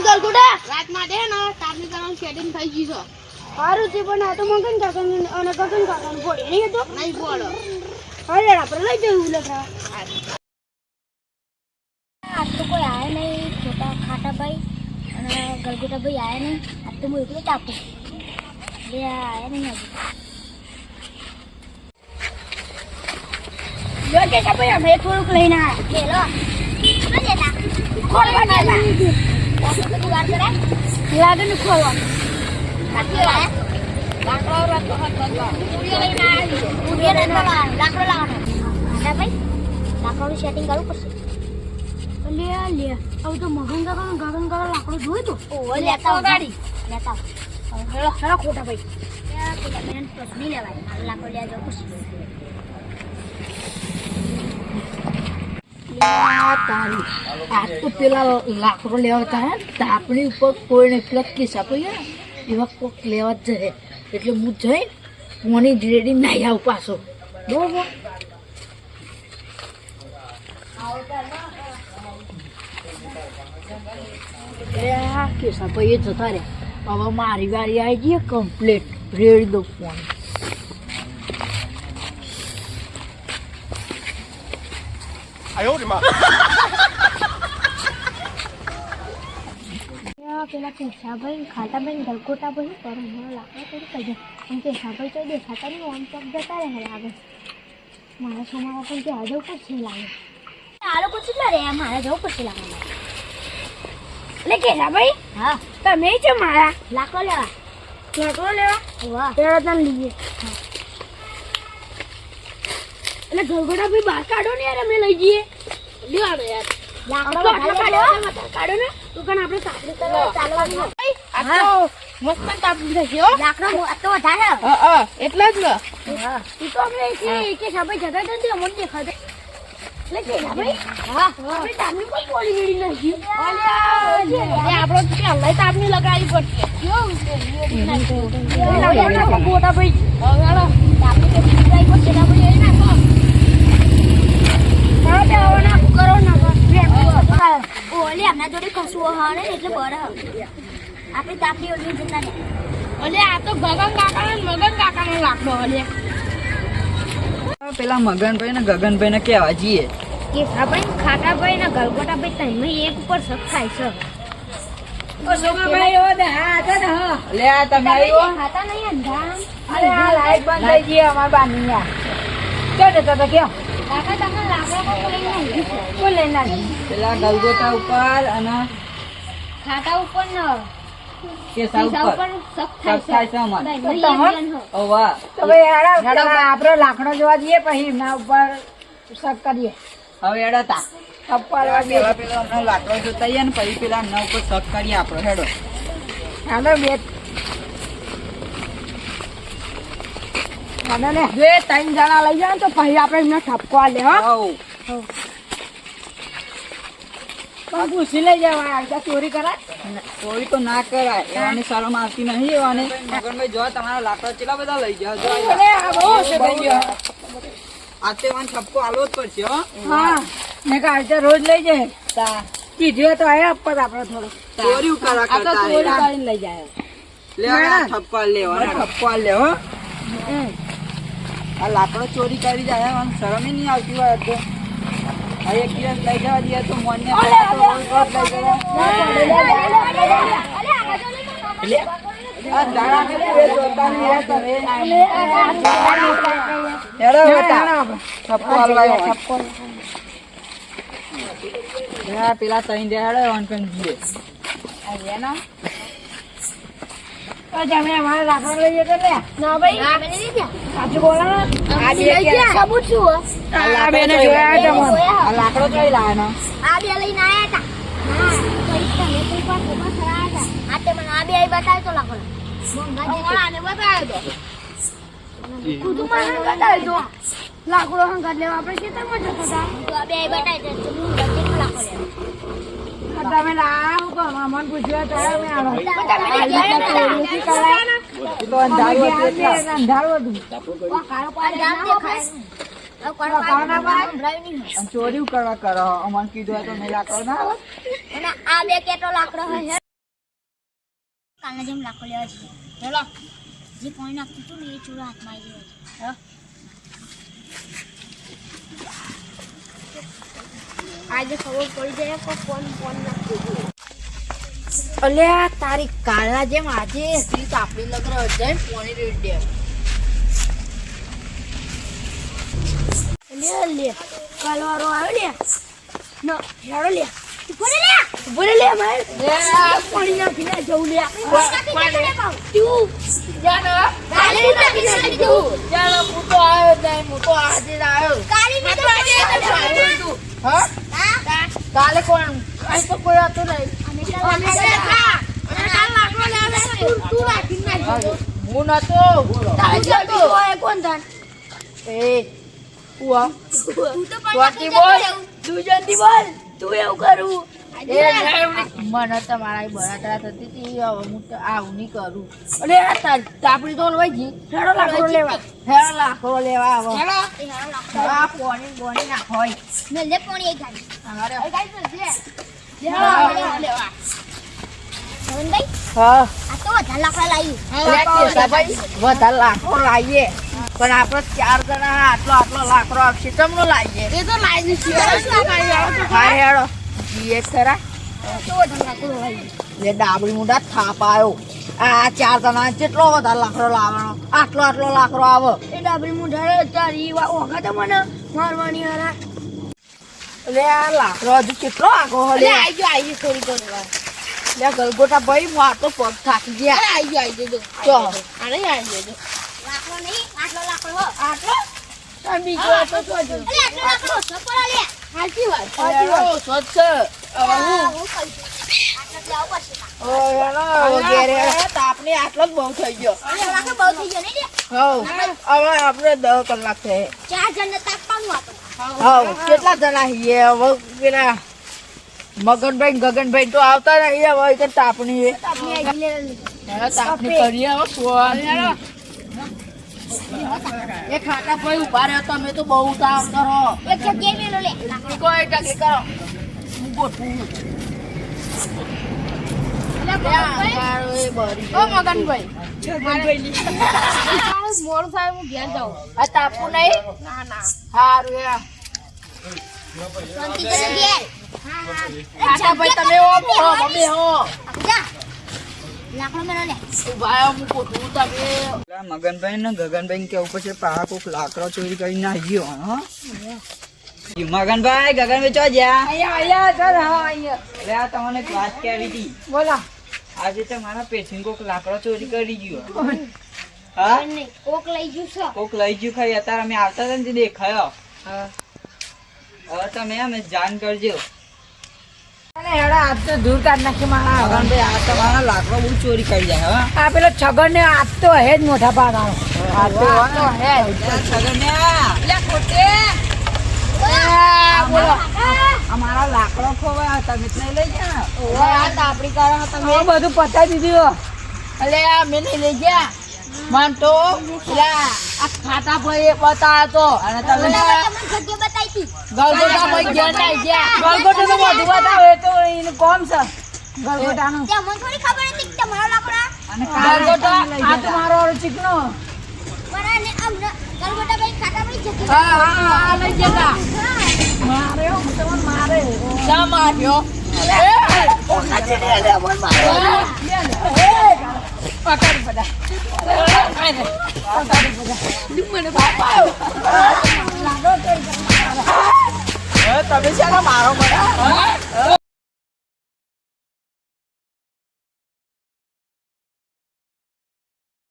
ગલગુડા રાત માટે ને તારની કરવાનું સેટિંગ થઈ ગયું છે. સારું છે પણ આ તો મગન કાકા અને ગગન કાકા નું ફોડી નહીં હતો નહીં બોલો. અરે આપણે લઈ જવું લખા આજ તો કોઈ આયા નહીં છોટા ખાટાભાઈ અને ગલગુટાભાઈ આયા નહીં આજ તો હું એકલો તાપું બે આયા નહીં હજુ જો કે ભાઈ અમે થોડુંક લઈને આવ્યા લાગે ને ખોલવા લાકડું સેટિંગ કરવું પડશે. લે હવે તો મગન કાકા ગગન કાકા લાકડું જોયું તો લેતા ગાડી લેતા ખોટા ભાઈ નહીં લેવાય લાકડું લેવા જવું પડશે. આજ તો પેલા લાકડો લેવા હતા તાપણી ઉપર કોઈને પેલા કિસ્સા પડ્યા એવા કોક લેવા જ જશે એટલે હું જઈ મોની રેડી નાહી આવું પાછો બરોબર. કિસ્સા ભાઈ જતા રે હવે મારી વારી આવી જઈએ કમ્પ્લીટ રેડી દઉં ફોન. પેલા કેશાભાઈ ખાટાભાઈ ગલગોટાભાઈ પર મને લાકડા થોડી કહી જાય કેશાભાઈ તો દેખાતા નહીં આમ તક જતા રહે લાગે મારા સોમારા પણ ત્યાં જવું પડશે લાગે આ લોકો કેટલા રે મારે જવું પડશે લાગે એટલે કેશાભાઈ હા તમે છે મારા લાકડો લેવા વાહ પેલા તને લઈએ એટલે ગલગોટાભાઈ બહાર કાઢો ને યાર અમે લઈ જઈએ લેવાનો યાર લાકડો કાઢો ને તો કણ આપણે તાપણી કરવા ચાલવાની આ તો મસ્ત તાપણી થશે હો લાકડો આ તો વધારે એટલે જ ને. ઈ તો આપણે કે સભાઈ જગા નથી અમને દેખાડે એટલે કે ભાઈ હા આપણે તાપણી પર પોલી ગડી નથી આપણો પહેલા તાપણી લગાવી પડશે. ગોટા ભાઈ તાપણી કે લગાવી પડશે ના ભાઈ એ નાખો કરો ના ઓલે આપણા જોડે કશું હા એટલે બર આપણે તાપડી ઓલી જતા ને અને આ તો ગગન કાકા ને મગન કાકા નો લાકડો હલે. પેલા મગનભાઈ ને ગગનભાઈ ને કેવા જઈએ કે ભાઈ ખાટાભાઈ ને ગલગોટાભાઈ તમે એક ઉપર શક થાય છે લે આ તમે આવ્યો ખાતા નહીં અંધામ અરે આ લાઈટ બંધ થઈ ગઈ અમાર બાની યાર ક્યાં જતા હતા ક્યાં કાકા તમે લાકડા લઈને આવી કોઈ લઈને આવી પેલા ગલગોટા ઉપર અને ખાટા ઉપર ન કેસા ઉપર શક સબ થાય છે અમાર ઓ વાહ હવે આપડે લાકડો જોવા જઈએ પછી એમના ઉપર શક કરીએ હવે એડતા ચપ્પલ પેલા પેલા અમને લાકડો જોતા આવીએ ને પછી પેલા અમને ઉપર શક કરીએ આપણે હેડો હાલો બે હાલો ને બે ત્રણ જણા લઈ જાય તો પછી આપણે એમને ઠપકો લે હો પણ પૂછી લઈ જવા ચોરી કરાય ચોરી તો ના કરાય એવાની શરમ આવતી નહીં એવાની મગનભાઈ જો તમારા લાકડા કેટલા બધા લઈ જાવ જો આતે વાન ઠપકો આલો જ પડશે હો હા ને કાઢે રોજ લઈ જાય કીધું તો આયા ઉપર આપણે થોડું ચોરી કરા કરતા ચોરી કાઢીને લઈ જાય લેવા ઠપકો લેવા ઠપકો લે હો આ લાકડો ચોરી કરી જાય આમ શરમ નહીં આવતી હોય તો આ એક દિવસ લઈ જવા દઈએ તો મોને પેલા તઈ તમે અમારે લાકડો લઈએ તો લે ના ભાઈ અમે નહીં ગયા સાચું બોલો આ લઈ ગયા સબૂત શું આ બેને જોયા તમને આ લાકડો જોઈ લાવે આ બે લઈને આયા હતા તમે કોઈ પણ ફોટો થયા હતા આ તે મને આ બે આઈ બતાવ્યો તો લાકડો આને બતાવ્યો તો કુદું મને બતાવ્યો તો લાકડો હંગાત લેવા આપણે ખેતરમાં જતા હતા તો આ બે આઈ બતાવ્યો તો હું ગતિનો લાકડો લેવા તમે લાવ કો મન પૂછ્યો તો અમે આવો અંધારું ચોરી કરવા કરો અમને કીધું તો મેં લાકડો ના આવે અને આ બે કેટલો લાકડો હશે કાલના જેમ લાખો લેવા જઈએ. ચલો જે પાણી નાખતું હતું ને એ ચૂરો હાથમાં આવી ગયો. આજે ખબર પડી જાય કે ફોન નાખતું. અલ્યા તારી કાલના જેમ આજે સ્ત્રી આપણી લગ્ન જઈને પોણી રેડ દે. લે કાલવારો આવ્યો લે ન હેડો લે બોલે લે બોલે લે માર પાણી નાખીને જવું લે તું જાનો કાલી નાખી તું જાનો હું તો આવ્યો નહીં, હું તો આજે જ આવ્યો. કાલી નાખી તું. હા હા કાલે કોણ અહીં તો કોઈ હતું નહીં. અમે કાલ લાકડો લેવા તું નાખી નાખી હું નતો તારે કોણ થાન એ ઉઆ તું તો સ્વાતિ બોલ. તું જલ્દી બોલ તું એવું કરું મને તમારા બળતરા થતી હતી, હવે હું તો આવું નહીં કરું. અરે તાપડી તો લઈ જી હેડો લાકડો લેવા હેરો લાકડો લેવા આવો. ચલો આ પોણી બોણી ના હોય. મેં લે પાણી એક ગાડી અરે લેવા નવનભાઈ હા આ તો વધારે લાકડા લાવી ભાઈ વધારે લાકડો લાવીએ પણ આપણે 4 જણા આટલો લાકડો આપશે તમને લાવીએ. એ તો લાઈ દીધી હા હેડો જીએ ખરા તો વધારે લાકડો લાવી લે ડાબડી મુંડા થાપ આવ્યો. આ 4 જણા કેટલો વધારે લાકડો લાવવાનો? આટલો લાકડો આવે. એ ડાબરી મુઢાડે તારી ઓગા મને મારવાની હારા લે આ લાકડો હજુ કેટલો આગો લે. આવી ગયો થોડી કરવા લે ગલગોટા ભાઈ મારતો પગ થાકી ગયા. આવી ગયો તો આને આવી ગયો લાકડો નહીં આટલો લાકડો આટલો બીજો તો જોજો અરે આટલો લાકડો સપોરા લે સાચી વાત હેડો સ્વચ્છ હું કહીશ આટલો લેવો પડશે વગેરે તાપને આટલો જ બહુ થઈ ગયો. આટલો લાકડો બહુ થઈ ગયો નહીં હવે આપણે 10 કલાક થયે. 4 જણને તાપવાનું હતું હવ કેટલા જણા છીએ હવે? પેલા મગનભાઈ ગગનભાઈ તો આવતા નહીં હવે કે તાપણી આપણી આઈ લે હેડો તાપણી કરીએ હવે સોળ. એ ખાટા ભાઈ ઉભા રહ્યો તમે તો બહુ તાવ કરો. એક જગ્યાએ મેલો લે લાકડો કોઈ ટકી કરો હું ગોઠવું. એ બરી ઓ મગનભાઈ મોડું થાય હું ઘેર જાઉં આ તાપુ નહીં ના ના સારું યાર. શાંતિ કરી ઘેર ખાટા ભાઈ તમે હો મમ્મી હો જા લાકડો મેલો લે ઉભા રહ્યો હું ગોઠવું તમે. મગનભાઈ ને ગગનભાઈ કેવું પછી પાહા કોક લાકડો ચોરી કરી ના ગયો હા મગનભાઈ ગગનભાઈ ચો જ્યાં અહીંયા ચાલ હા અહીંયા અરે આ તમને એક વાત કહેવી હતી. બોલા. આજે તો મારા પેશન્ટ કોક લાકડો ચોરી કરી ગયો. હા નહીં કોક લઈ જુ છો કોક લઈ ગયું ખરી. અત્યારે અમે આવતા હતા ને તે દેખાયો. હવે તમે અમે જાણ કરજો. અને હેડા હાથ તો દૂર કાઢ નાખી મારા મગનભાઈ આ તમારા લાકડો બહુ ચોરી કરી જાય હા આ પેલો છગન ને હાથ તો હે જ મોટા પાડાનો. હાથ તો હે જ. છગન્યા બોલો. અમારા લાકડો ખોવાય તમે જ નહીં લઈ ગયા આ તાપડી કરો તમે બધું પતાવી દીધું. અલે આ મેં નહીં લઈ ગયા મન તો પેલા આ ખાતા ભાઈ બતાવ્યો તો અને તમે તમને જગ્યા બતાવી હતી ગલગોટા ભાઈ ગયા નહીં ગયા. ગલગોટા તો બધું બતાવે તો એનું કોમ છે ગલગોટાનું. ત્યાં મને થોડી ખબર હતી કે તમારો લાકડા અને ગલગોટા આ તો મારો ચીકનો. મારા ને આમ ગલગોટા ભાઈ ખાતા ભાઈ જગ્યા હા લઈ ગયા. મારે હું તમને મારે શા માર્યો? પકડ બધા. તમે છે ને મારો બધા